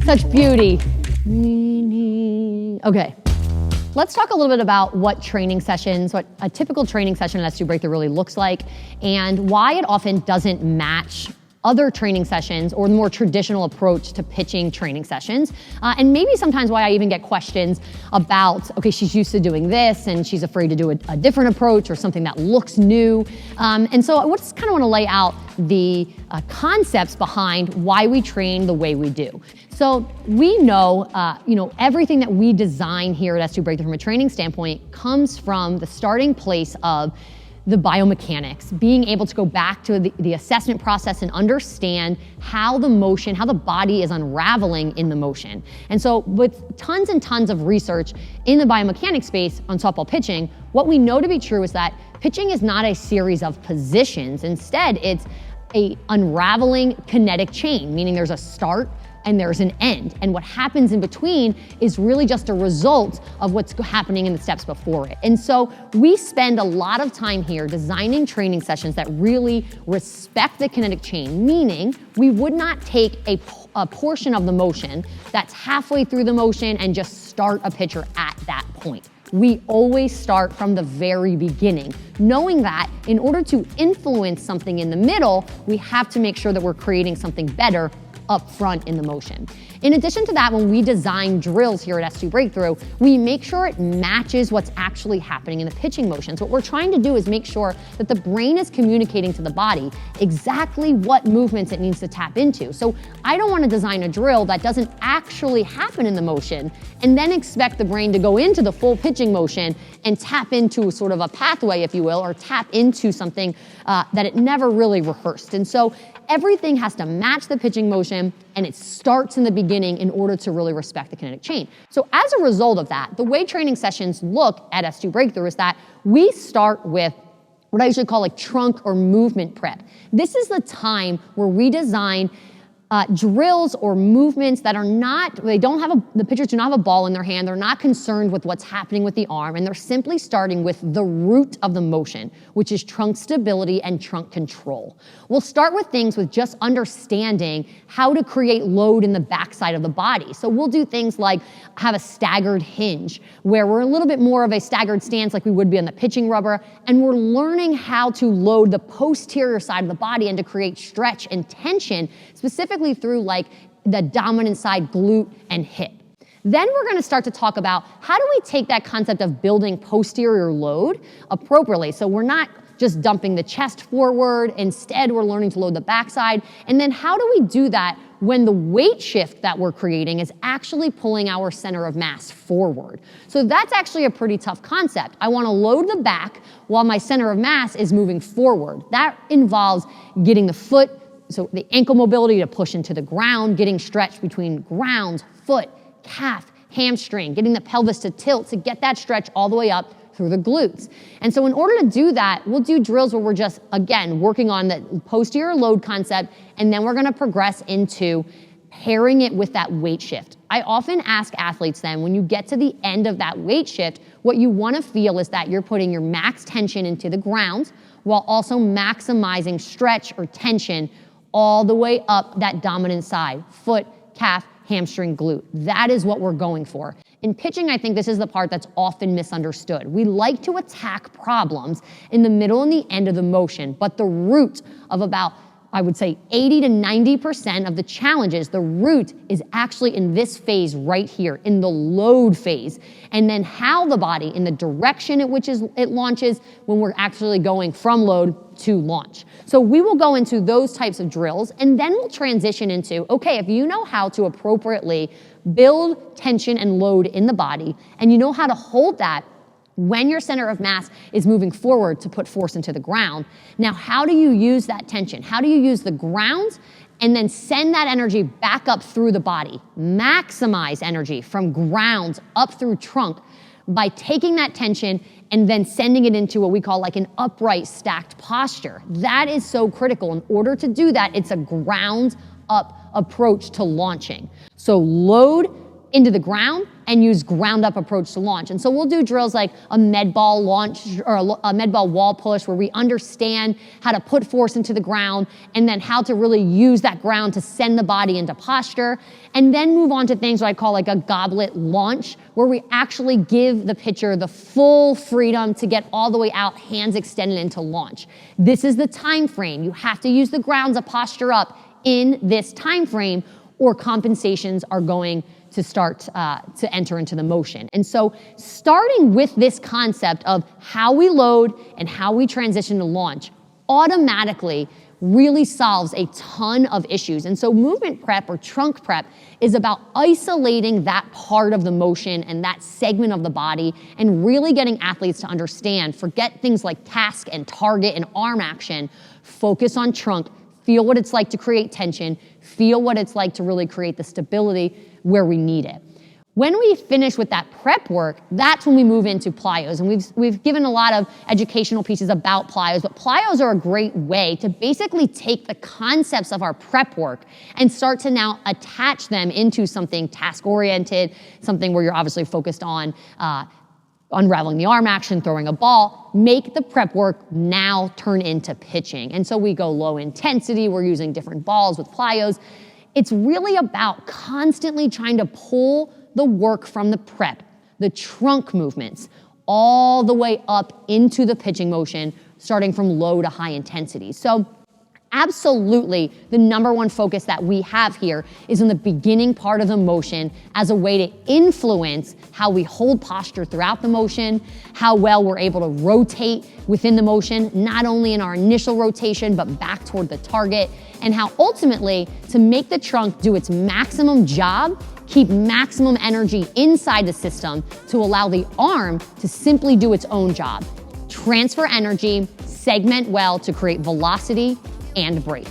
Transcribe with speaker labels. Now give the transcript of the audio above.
Speaker 1: Such beauty. Okay. Let's talk a little bit about what a typical training session at S2 Breakthrough really looks like, and why it often doesn't match other training sessions or the more traditional approach to pitching training sessions. And maybe sometimes why I even get questions about, okay, she's used to doing this and she's afraid to do a different approach or something that looks new. And so I just kind of want to lay out the concepts behind why we train the way we do. So we know, everything that we design here at S2 Breakthrough from a training standpoint comes from the starting place of the biomechanics, being able to go back to the assessment process and understand how the body is unraveling in the motion. And so with tons and tons of research in the biomechanics space on softball pitching, what we know to be true is that pitching is not a series of positions. Instead, it's a unraveling kinetic chain, meaning there's a start and there's an end. And what happens in between is really just a result of what's happening in the steps before it. And so we spend a lot of time here designing training sessions that really respect the kinetic chain, meaning we would not take a portion of the motion that's halfway through the motion and just start a pitcher at that point. We always start from the very beginning, knowing that in order to influence something in the middle, we have to make sure that we're creating something better up front in the motion. In addition to that, when we design drills here at S2 Breakthrough, we make sure it matches what's actually happening in the pitching motions. What we're trying to do is make sure that the brain is communicating to the body exactly what movements it needs to tap into. So I don't want to design a drill that doesn't actually happen in the motion and then expect the brain to go into the full pitching motion and tap into sort of a pathway, if you will, or tap into something that it never really rehearsed. And so everything has to match the pitching motion, and it starts in the beginning in order to really respect the kinetic chain. So as a result of that, the way training sessions look at S2 Breakthrough is that we start with what I usually call like trunk or movement prep. This is the time where we design drills or movements that are the pitchers do not have a ball in their hand, they're not concerned with what's happening with the arm, and they're simply starting with the root of the motion, which is trunk stability and trunk control. We'll start with things with just understanding how to create load in the backside of the body. So we'll do things like have a staggered hinge, where we're a little bit more of a staggered stance like we would be on the pitching rubber, and we're learning how to load the posterior side of the body and to create stretch and tension, specifically through like the dominant side glute and hip. Then we're going to start to talk about how do we take that concept of building posterior load appropriately. So we're not just dumping the chest forward. Instead, we're learning to load the backside. And then how do we do that when the weight shift that we're creating is actually pulling our center of mass forward? So that's actually a pretty tough concept. I want to load the back while my center of mass is moving forward. That involves getting the foot, so the ankle mobility to push into the ground, getting stretch between ground, foot, calf, hamstring, getting the pelvis to tilt to get that stretch all the way up through the glutes. And so in order to do that, we'll do drills where we're just, again, working on the posterior load concept, and then we're going to progress into pairing it with that weight shift. I often ask athletes then, when you get to the end of that weight shift, what you want to feel is that you're putting your max tension into the ground while also maximizing stretch or tension all the way up that dominant side, foot, calf, hamstring, glute. That is what we're going for. In pitching, I think this is the part that's often misunderstood. We like to attack problems in the middle and the end of the motion, but the root of about, I would say 80 to 90% of the challenges, the root is actually in this phase right here, in the load phase. And then how the body, in the direction at which it launches when we're actually going from load to launch. So we will go into those types of drills, and then we'll transition into, okay, if you know how to appropriately build tension and load in the body, and you know how to hold that when your center of mass is moving forward to put force into the ground, now how do you use that tension? How do you use the ground and then send that energy back up through the body? Maximize energy from ground up through trunk by taking that tension and then sending it into what we call like an upright stacked posture. That is so critical. In order to do that, it's a ground up approach to launching. So load into the ground and use ground up approach to launch. And so we'll do drills like a med ball launch or a med ball wall push where we understand how to put force into the ground and then how to really use that ground to send the body into posture. And then move on to things what I call like a goblet launch, where we actually give the pitcher the full freedom to get all the way out, hands extended into launch. This is the time frame. You have to use the ground to posture up in this time frame, or compensations are going to start to enter into the motion. And so starting with this concept of how we load and how we transition to launch automatically really solves a ton of issues. And so movement prep or trunk prep is about isolating that part of the motion and that segment of the body and really getting athletes to understand, forget things like task and target and arm action, focus on trunk, feel what it's like to create tension, feel what it's like to really create the stability where we need it. When we finish with that prep work, that's when we move into plyos. And we've given a lot of educational pieces about plyos, but plyos are a great way to basically take the concepts of our prep work and start to now attach them into something task-oriented, something where you're obviously focused on unraveling the arm action, throwing a ball, make the prep work now turn into pitching. And so we go low intensity, we're using different balls with plyos. It's really about constantly trying to pull the work from the prep, the trunk movements, all the way up into the pitching motion, starting from low to high intensity. So absolutely, the number one focus that we have here is in the beginning part of the motion as a way to influence how we hold posture throughout the motion, how well we're able to rotate within the motion, not only in our initial rotation, but back toward the target, and how ultimately to make the trunk do its maximum job, keep maximum energy inside the system to allow the arm to simply do its own job. Transfer energy, segment well to create velocity and break.